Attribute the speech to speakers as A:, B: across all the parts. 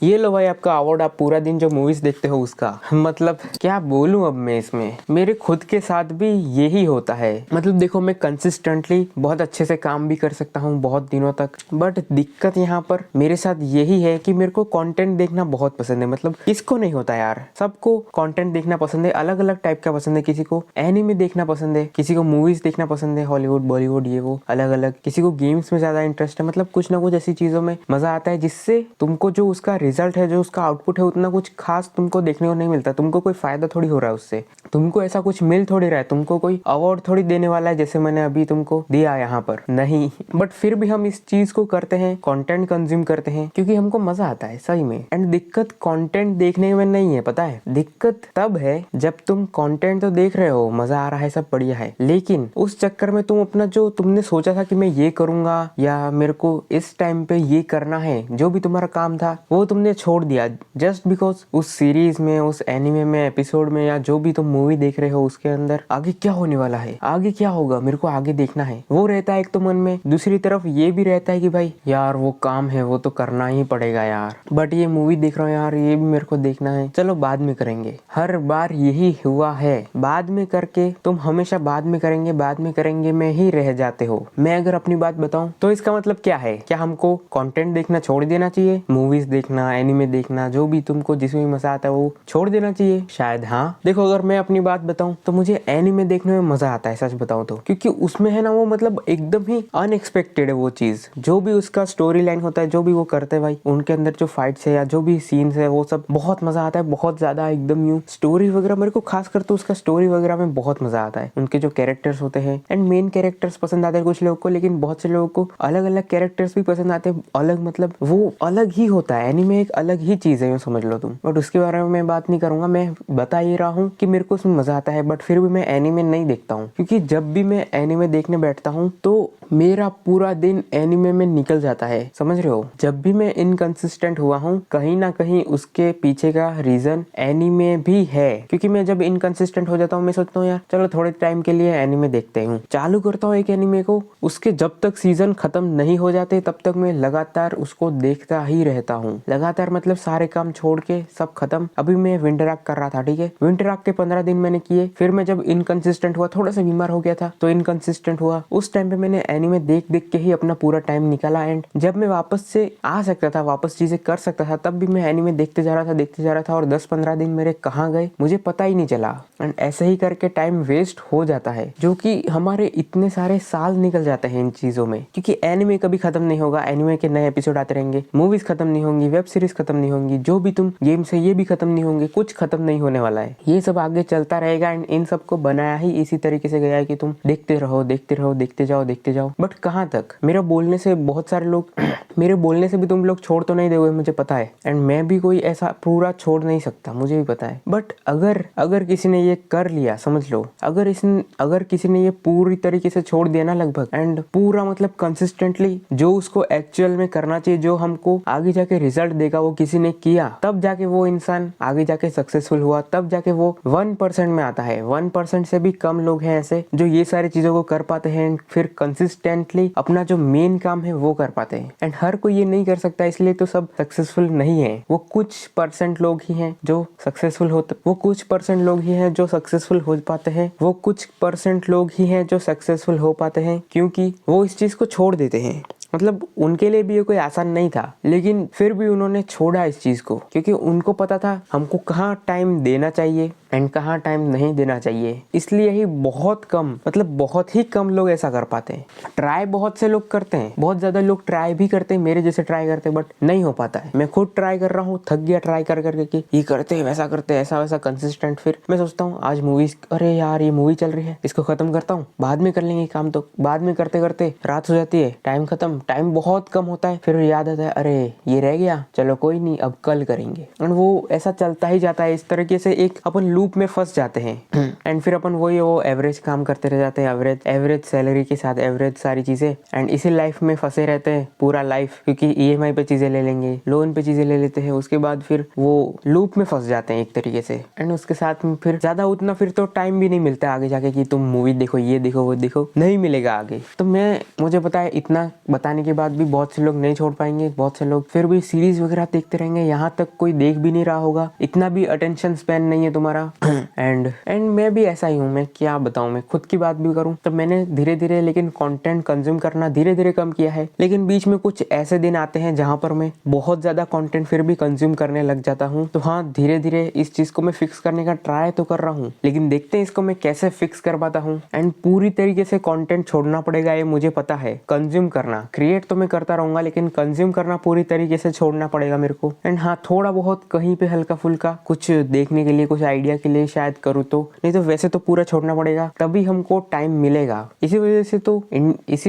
A: ये लो भाई आपका अवार्ड, आप पूरा दिन जो मूवीज देखते हो उसका। मतलब क्या बोलूं अब मैं इसमें, मेरे खुद के साथ भी यही होता है। मतलब देखो, मैं कंसिस्टेंटली बहुत अच्छे से काम भी कर सकता हूँ बहुत दिनों तक, बट दिक्कत यहाँ पर मेरे साथ यही है कि मेरे को कंटेंट देखना बहुत पसंद है। मतलब किसको नहीं होता यार, सबको कंटेंट देखना पसंद है, अलग अलग टाइप का पसंद है। किसी को एनिमे देखना पसंद है, किसी को मूवीज देखना पसंद है, हॉलीवुड बॉलीवुड ये वो अलग अलग, किसी को गेम्स में ज्यादा इंटरेस्ट है। मतलब कुछ ना कुछ ऐसी चीजों में मजा आता है जिससे तुमको जो उसका रिजल्ट है, जो उसका आउटपुट है, उतना कुछ खास तुमको देखने को नहीं मिलता। तुमको कोई फायदा थोड़ी हो रहा है उससे, तुमको ऐसा कुछ मिल थोड़ी रहा है, तुमको कोई अवार्ड थोड़ी देने वाला है जैसे मैंने अभी तुमको दिया यहाँ पर, नहीं। बट फिर भी हम इस चीज को करते हैं, कंटेंट कंज्यूम करते हैं क्योंकि हमको मजा आता है सही में। एंड दिक्कत कंटेंट देखने में नहीं है, पता है दिक्कत तब है जब तुम कंटेंट तो देख रहे हो, मजा आ रहा है, सब बढ़िया है, लेकिन उस चक्कर में तुम अपना जो तुमने सोचा था कि मैं ये करूंगा या मेरे को इस टाइम पे ये करना है, जो भी तुम्हारा काम था वो तुमने छोड़ दिया जस्ट बिकॉज उस सीरीज में, उस एनिमे में, एपिसोड में, या जो भी तुम मूवी देख रहे हो उसके अंदर आगे क्या होने वाला है, आगे क्या होगा, मेरे को आगे देखना है, वो रहता है एक तो मन में। दूसरी तरफ ये भी रहता है कि भाई यार वो काम है वो तो करना ही पड़ेगा यार, बट ये मूवी देख रहा हूँ यार, ये भी मेरे को देखना है, चलो बाद में करेंगे। हर बार यही हुआ है, बाद में करके तुम हमेशा बाद में करेंगे, बाद में करेंगे में ही रह जाते हो। मैं अगर अपनी बात बताऊं तो इसका मतलब क्या है, क्या हमको कंटेंट देखना छोड़ देना चाहिए, मूवीज देखना, एनिमे देखना, जो भी तुमको जिसमें मजा आता है वो छोड़ देना चाहिए? शायद हाँ। देखो अगर मैं अपनी बात बताऊं तो मुझे एनिमे देखने में मजा आता है सच बताऊं तो, क्योंकि उसमें है ना वो मतलब एकदम ही अनएक्सपेक्टेड है वो चीज, जो भी उसका स्टोरी लाइन होता है, जो भी वो करते हैं भाई, उनके अंदर जो फाइट्स है या जो भी सीन्स है वो सब बहुत मजा आता है, बहुत ज्यादा एकदम यूं स्टोरी वगैरह, मेरे को खास कर तो उसका स्टोरी वगैरह में बहुत मजा आता है। उनके जो कैरेक्टर्स होते हैं, एंड मेन कैरेक्टर्स पसंद आते हैं कुछ लोगों को, लेकिन बहुत से लोगों को अलग अलग कैरेक्टर्स भी पसंद आते हैं। अलग मतलब वो अलग ही होता है, एनीमे एक अलग ही चीज है यूं समझ लो तुम। बट उसके बारे में मैं बात नहीं करूंगा, मैं बता ही रहा हूँ कि मेरे को उसमें मजा आता है, बट फिर भी मैं एनीमे नहीं देखता हूँ, क्योंकि जब भी मैं एनीमे देखने बैठता हूँ तो मेरा पूरा दिन एनीमे में निकल जाता है, समझ रहे हो। जब भी मैं इनकंसिस्टेंट हुआ हूँ, कहीं ना कहीं उसके पीछे का रीजन एनीमे भी है, क्योंकि मैं जब इनकंसिस्टेंट हो जाता हूँ, मैं सोचता हूँ यार चलो थोड़े टाइम के लिए एनीमे देखते हूँ, चालू करता हूँ एक एनीमे को, उसके जब तक सीजन खत्म नहीं हो जाते तब तक मैं लगातार उसको देखता ही रहता हूँ। लगातार मतलब सारे काम छोड़ के सब खत्म। अभी मैं विंटर आर्क कर रहा था, ठीक है, विंटर आर्क के 15 दिन मैंने किए, फिर मैं जब इनकंसिस्टेंट हुआ, थोड़ा सा बीमार हो गया था तो इनकंसिस्टेंट हुआ, उस टाइम पे मैंने एनीमे देख देख के ही अपना पूरा टाइम निकाला। एंड जब मैं वापस से आ सकता था, वापस चीजें कर सकता था, तब भी मैं एनीमे देखते जा रहा था, देखते जा रहा था, और 10-15 दिन मेरे कहाँ गए मुझे पता ही नहीं चला। एंड ऐसे ही करके टाइम वेस्ट हो जाता है, जो कि हमारे इतने सारे साल निकल जाते हैं इन चीजों में, क्योंकि एनीमे कभी खत्म नहीं होगा, एनीमे के नए एपिसोड आते रहेंगे, मूवीज खत्म नहीं होंगी, वेब सीरीज खत्म नहीं होंगी, जो भी तुम गेम्स है ये भी खत्म नहीं होंगे, कुछ खत्म नहीं होने वाला है, ये सब आगे चलता रहेगा। एंड इन सबको बनाया ही इसी तरीके से गया है कि तुम देखते रहो, देखते रहो, देखते जाओ, देखते जाओ। बट कहाँ तक? मेरा बोलने से बहुत सारे लोग मेरे बोलने से भी तुम लोग छोड़ तो नहीं दोगे, मुझे पता है, एंड मैं भी कोई ऐसा पूरा छोड़ नहीं सकता, मुझे भी पता है। बट अगर किसी ने ये कर लिया, समझ लो, अगर किसी ने ये पूरी तरीके से छोड़ दिया ना लगभग, एंड पूरा मतलब कंसिस्टेंटली जो उसको एक्चुअल में करना चाहिए, जो हमको आगे जाके रिजल्ट देगा, वो किसी ने किया, तब जाके वो इंसान आगे जाके सक्सेसफुल हुआ, तब जाके वो 1% में आता है। 1% से भी कम लोग हैं ऐसे जो ये सारी चीजों को कर पाते हैं, फिर कंसिस्टेंटली अपना जो मेन काम है वो कर पाते हैं। एंड हर कोई ये नहीं कर सकता, इसलिए तो सब सक्सेसफुल नहीं है। वो कुछ परसेंट लोग ही हैं जो सक्सेसफुल होते, वो कुछ परसेंट लोग ही हैं जो सक्सेसफुल हो पाते हैं, वो कुछ परसेंट लोग ही हैं जो सक्सेसफुल हो पाते हैं, क्योंकि वो इस चीज को छोड़ देते हैं। मतलब उनके लिए भी ये कोई आसान नहीं था, लेकिन फिर भी उन्होंने छोड़ा इस चीज को, क्योंकि उनको पता था हमको कहाँ टाइम देना चाहिए एंड कहाँ टाइम नहीं देना चाहिए। इसलिए ही बहुत कम, मतलब बहुत ही कम लोग ऐसा कर पाते हैं। ट्राई बहुत से लोग करते हैं, बहुत ज्यादा लोग ट्राई भी करते हैं, मेरे जैसे ट्राई करते हैं, बट नहीं हो पाता है। मैं खुद ट्राई कर रहा हूँ, थक गया ट्राई कर करके, ये करते वैसा करते, ऐसा वैसा कंसिस्टेंट। फिर मैं सोचता हूँ आज मूवीज, अरे यार ये मूवी चल रही है, इसको खत्म करता हूँ, बाद में कर लेंगे काम, तो बाद में करते करते रात हो जाती है, टाइम खत्म, टाइम बहुत कम होता है, फिर याद आता है अरे ये रह गया, चलो कोई नहीं अब कल करेंगे। एंड वो ऐसा चलता ही जाता है, इस तरीके से एक अपन लूप में फंस जाते हैं। एंड फिर अपन वो एवरेज काम करते रह जाते हैं, एवरेज सैलरी के साथ एवरेज सारी चीजें, एंड इसी लाइफ में फंसे रहते हैं पूरा लाइफ, क्योंकि ईएमआई पे चीजें ले लेंगे, लोन पे चीजें ले लेते हैं, उसके बाद फिर वो लूप में फंस जाते हैं एक तरीके से। एंड उसके साथ में फिर ज्यादा उतना फिर तो टाइम भी नहीं मिलता आगे जाके कि तुम मूवी देखो, ये देखो, वो देखो, नहीं मिलेगा आगे। तो मुझे पता है इतना बताने बताने के बाद भी बहुत से लोग नहीं छोड़ पाएंगे, बहुत से लोग फिर भी सीरीज वगैरह देखते रहेंगे, यहाँ तक कोई देख भी नहीं रहा होगा, इतना भी अटेंशन स्पैन नहीं है तुम्हारा। एंड मैं भी ऐसा ही हूँ, मैं क्या बताऊँ, मैं खुद की बात भी करूँ तो मैंने धीरे धीरे लेकिन कंटेंट कंज्यूम करना धीरे धीरे कम किया है, लेकिन बीच में कुछ ऐसे दिन आते हैं जहाँ पर मैं बहुत ज़्यादा कंटेंट फिर भी कंज्यूम करने लग जाता हूँ। तो हाँ, धीरे धीरे इस चीज़ को मैं फिक्स करने का ट्राई तो कर रहा हूँ, लेकिन देखते हैं इसको मैं कैसे फिक्स कर पाता हूँ। एंड पूरी तरीके से कंटेंट छोड़ना पड़ेगा, ये मुझे पता है। कंज्यूम करना, क्रिएट तो मैं करता रहूँगा, लेकिन कंज्यूम करना पूरी तरीके से छोड़ना पड़ेगा मेरे को। एंड हाँ, थोड़ा बहुत कहीं पे हल्का फुल्का कुछ देखने के लिए, कुछ आइडिया के लिए शायद करूँ तो, नहीं तो वैसे तो पूरा छोड़ना पड़ेगा, तभी हमको टाइम मिलेगा। इसी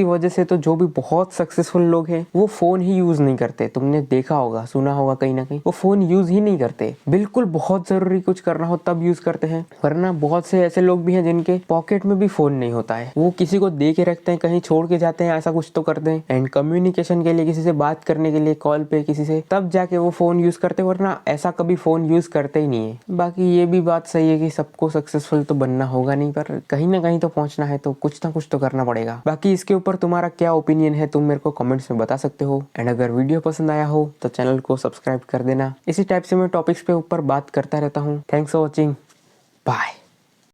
A: वजह से तो जो भी बहुत सक्सेसफुल लोग हैं वो फोन ही यूज नहीं करते। तुमने देखा होगा, सुना होगा कहीं ना कहीं, वो फोन यूज ही नहीं करते। बिल्कुल बहुत जरूरी कुछ करना हो तब यूज करते हैं, वरना बहुत से ऐसे लोग भी हैं जिनके पॉकेट में भी फोन नहीं होता है, वो किसी को दे के रखते हैं, कहीं छोड़ के जाते हैं, ऐसा कुछ तो करते हैं। एंड कम्युनिकेशन के लिए, किसी से बात करने के लिए कॉल पे किसी से, तब जाके वो फोन यूज करते, वरना ऐसा कभी फोन यूज करते ही नहीं है। बाकी ये भी बात सही है कि सबको सक्सेसफुल तो बनना होगा नहीं, पर कहीं ना कहीं तो पहुंचना है, तो कुछ ना कुछ तो करना पड़ेगा। बाकी इसके ऊपर तुम्हारा क्या ओपिनियन है तुम मेरे को कमेंट्स में बता सकते हो। एंड अगर वीडियो पसंद आया हो तो चैनल को सब्सक्राइब कर देना। इसी टाइप से मैं टॉपिक्स पे ऊपर बात करता रहता हूँ। Thanks for watching, bye.